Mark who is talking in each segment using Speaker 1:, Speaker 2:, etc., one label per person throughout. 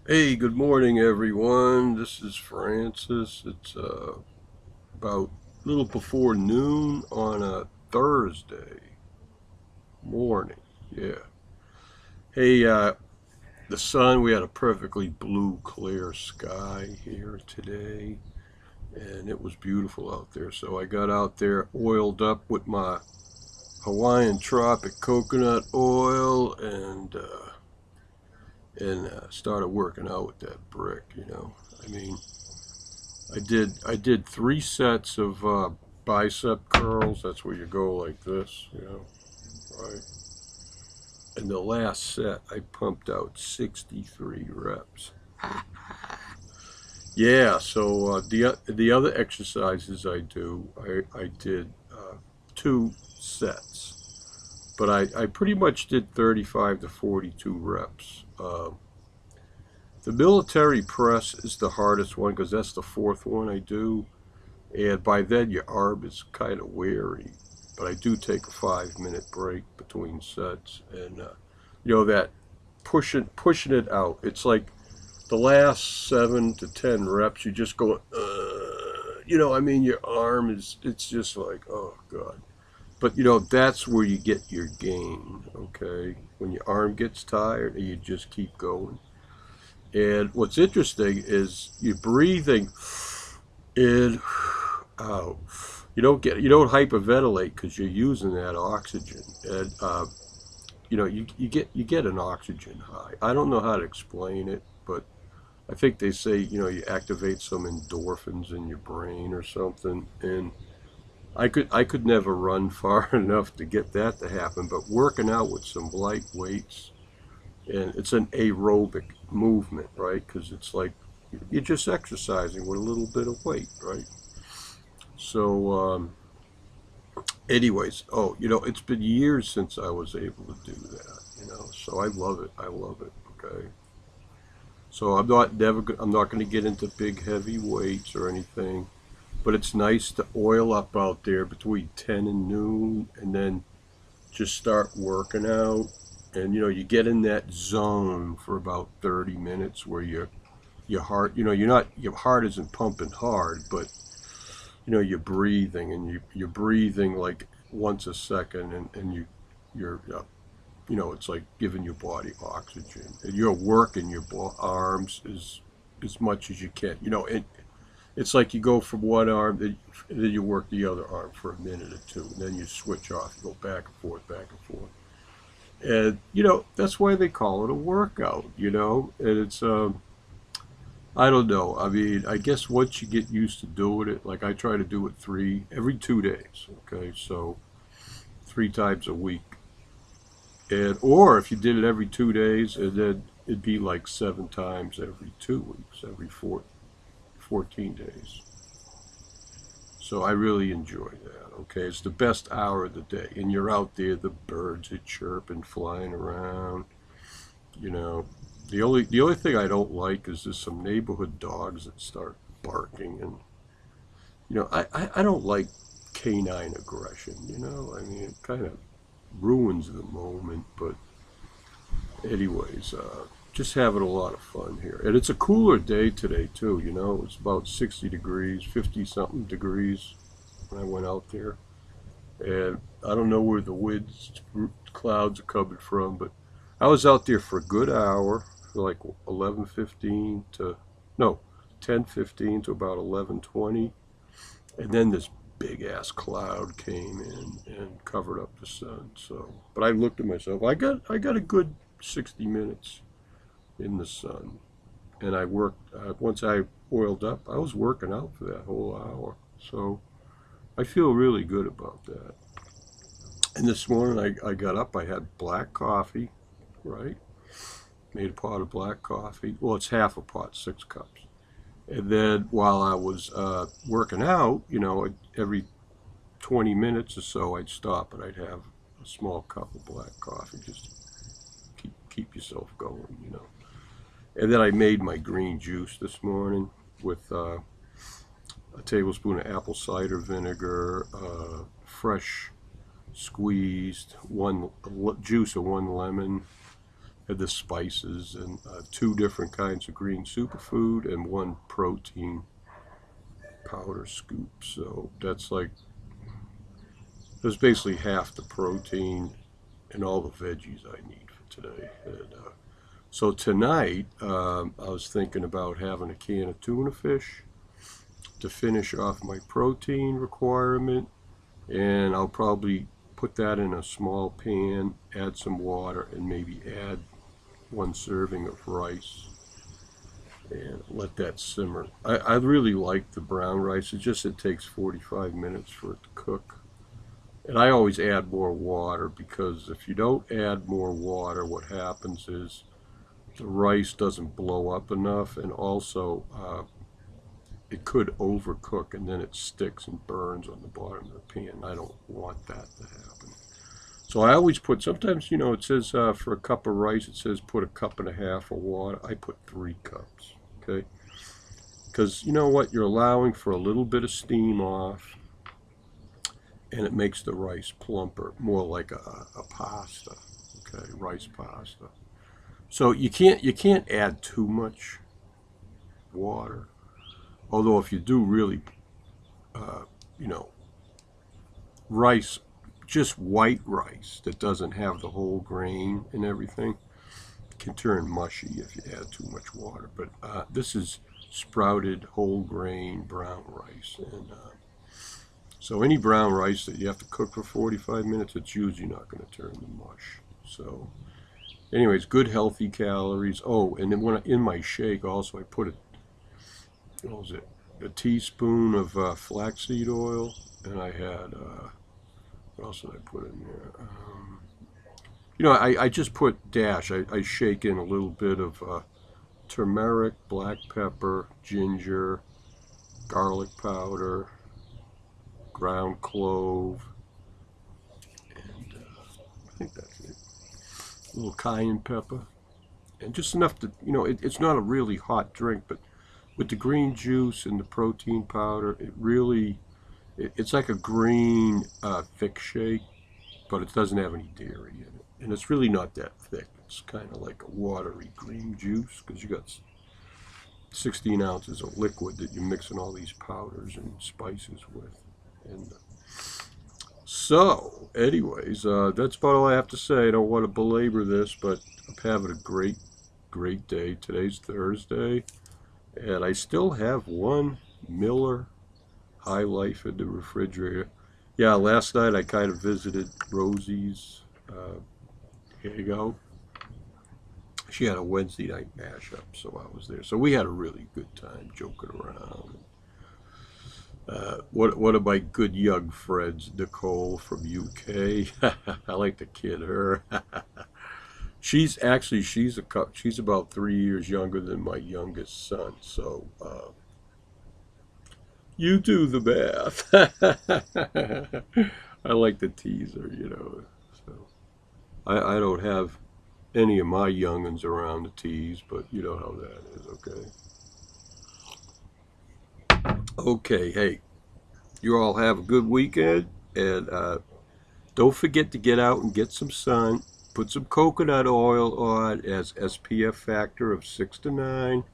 Speaker 1: Hey, good morning, everyone. This is Francis. It's about a little before noon on a Thursday morning. Yeah. Hey, the sun, we had a perfectly blue, clear sky here today, and it was beautiful out there. So I got out there, oiled up with my Hawaiian Tropic coconut oil, and started working out with that brick. I mean, I did 3 sets of bicep curls. That's where you go like this, right? And the last set, I pumped out 63 reps. Yeah. So the other exercises I do, I did 2 sets, but I pretty much did 35 to 42 reps. The military press is the hardest one because that's the fourth one I do. And by then your arm is kind of weary. But I do take a 5 minute break between sets, and that pushing it out. It's like the last 7 to 10 reps, you just go, I mean, your arm is. It's just like, oh god. But that's where you get your gain. Okay, when your arm gets tired, and you just keep going. And what's interesting is you're breathing in, out. You don't hyperventilate because you're using that oxygen, and you get an oxygen high. I don't know how to explain it, but I think they say you activate some endorphins in your brain or something. And I could never run far enough to get that to happen, but working out with some light weights, and it's an aerobic movement, right? Because it's like you're just exercising with a little bit of weight, right? So, anyways, it's been years since I was able to do that. So I love it. I love it. Okay. So I'm not going to get into big heavy weights or anything, but it's nice to oil up out there between 10 and noon, and then just start working out. And you get in that zone for about 30 minutes where your heart, your heart isn't pumping hard, but you're breathing, and you're breathing like once a second, and it's like giving your body oxygen, and you're working your arms as much as you can. It's like you go from one arm, then you work the other arm for a minute or two, and then you switch off, you go back and forth. And that's why they call it a workout. And it's I don't know. I mean, I guess once you get used to doing it, like I try to do it every 2 days. Okay, so 3 times a week, and or if you did it every 2 days, and then it'd be like 7 times every 2 weeks, every 14 days. So I really enjoy that. Okay, it's the best hour of the day, and you're out there, the birds are chirping, flying around. You know, the only thing I don't like is there's some neighborhood dogs that start barking, and I don't like canine aggression. I mean, it kind of ruins the moment. But anyways, just having a lot of fun here, and it's a cooler day today too. It's about 60 degrees, 50 something degrees when I went out there, and I don't know where the winds clouds are coming from, but I was out there for a good hour, like 11:15 to no 10:15 to about 11:20, and then this big ass cloud came in and covered up the sun. So, but I looked at myself. I got a good 60 minutes in the sun, and I worked. Once I oiled up, I was working out for that whole hour. So I feel really good about that. And this morning I got up. I had black coffee, right? Made a pot of black coffee. Well, it's half a pot, 6 cups. And then while I was working out, every 20 minutes or so, I'd stop and I'd have a small cup of black coffee just to keep yourself going. And then I made my green juice this morning with a tablespoon of apple cider vinegar, fresh squeezed juice of one lemon, had the spices and 2 different kinds of green superfood and 1 protein powder scoop. So that's basically half the protein and all the veggies I need for today. And, so tonight, I was thinking about having a can of tuna fish to finish off my protein requirement, and I'll probably put that in a small pan, add some water, and maybe add 1 serving of rice and let that simmer. I really like the brown rice. It takes 45 minutes for it to cook. And I always add more water, because if you don't add more water, what happens is the rice doesn't blow up enough, and also it could overcook and then it sticks and burns on the bottom of the pan. I don't want that to happen. So I always put, sometimes, it says for a cup of rice, it says put 1.5 cups of water. I put 3 cups, okay? Because you know what? You're allowing for a little bit of steam off, and it makes the rice plumper, more like a pasta, okay? Rice pasta. So you can't add too much water. Although if you do really, rice, just white rice that doesn't have the whole grain and everything, can turn mushy if you add too much water. But this is sprouted whole grain brown rice, and so any brown rice that you have to cook for 45 minutes, it's usually not going to turn to mush. So anyways, good healthy calories. Oh, and then in my shake also I put a teaspoon of flaxseed oil, and I had what else did I put in there? I just put dash. I shake in a little bit of turmeric, black pepper, ginger, garlic powder, ground clove, and I think that's it. A little cayenne pepper, and just enough to, it's not a really hot drink, but with the green juice and the protein powder, it's like a green thick shake, but it doesn't have any dairy in it. And it's really not that thick. It's kind of like a watery green juice, because you got 16 ounces of liquid that you're mixing all these powders and spices with. And so, anyways, that's about all I have to say. I don't want to belabor this, but I'm having a great, great day. Today's Thursday, and I still have 1 Miller High Life in the refrigerator. Yeah, last night I kind of visited Rosie's. Here you go. She had a Wednesday night mashup, so I was there. So we had a really good time joking around. One of my good young friends, Nicole from UK. I like to kid her. She's about 3 years younger than my youngest son. So you do the math. I like to tease her, So I don't have any of my young'uns around to tease, but you know how that is, okay? Okay, hey, you all have a good weekend, and don't forget to get out and get some sun. Put some coconut oil on, as SPF factor of 6 to 9.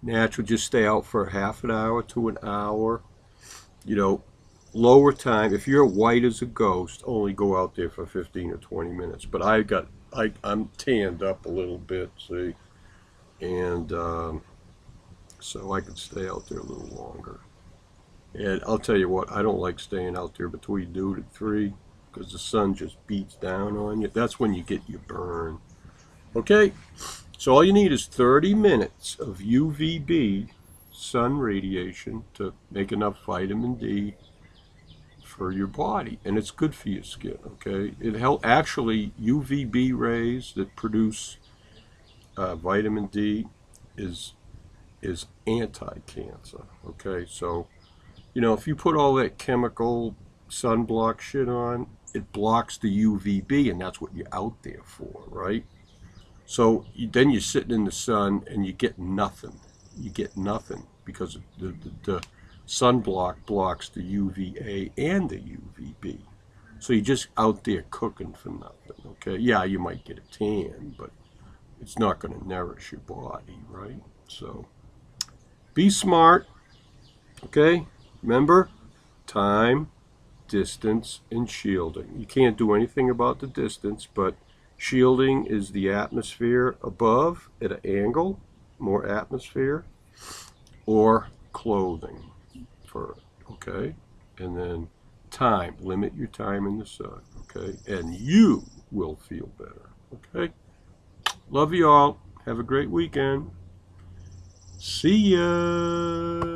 Speaker 1: Natural, just stay out for half an hour to an hour. Lower time. If you're white as a ghost, only go out there for 15 or 20 minutes. But I'm tanned up a little bit, see, and so I can stay out there a little longer. And I'll tell you what, I don't like staying out there between noon and 3, because the sun just beats down on you. That's when you get your burn. Okay, so all you need is 30 minutes of UVB sun radiation to make enough vitamin D for your body, and it's good for your skin. Okay, actually, UVB rays that produce vitamin D is anti-cancer. Okay, so if you put all that chemical sunblock shit on, it blocks the UVB, and that's what you're out there for, right? So then you're sitting in the sun and you get nothing. You get nothing, because the sunblock blocks the UVA and the UVB. So you're just out there cooking for nothing, okay? Yeah, you might get a tan, but it's not going to nourish your body, right? So be smart, okay? Remember, time, distance, and shielding. You can't do anything about the distance, but shielding is the atmosphere above at an angle, more atmosphere, or clothing for, okay? And then time, limit your time in the sun, okay? And you will feel better, okay? Love you all. Have a great weekend. See ya.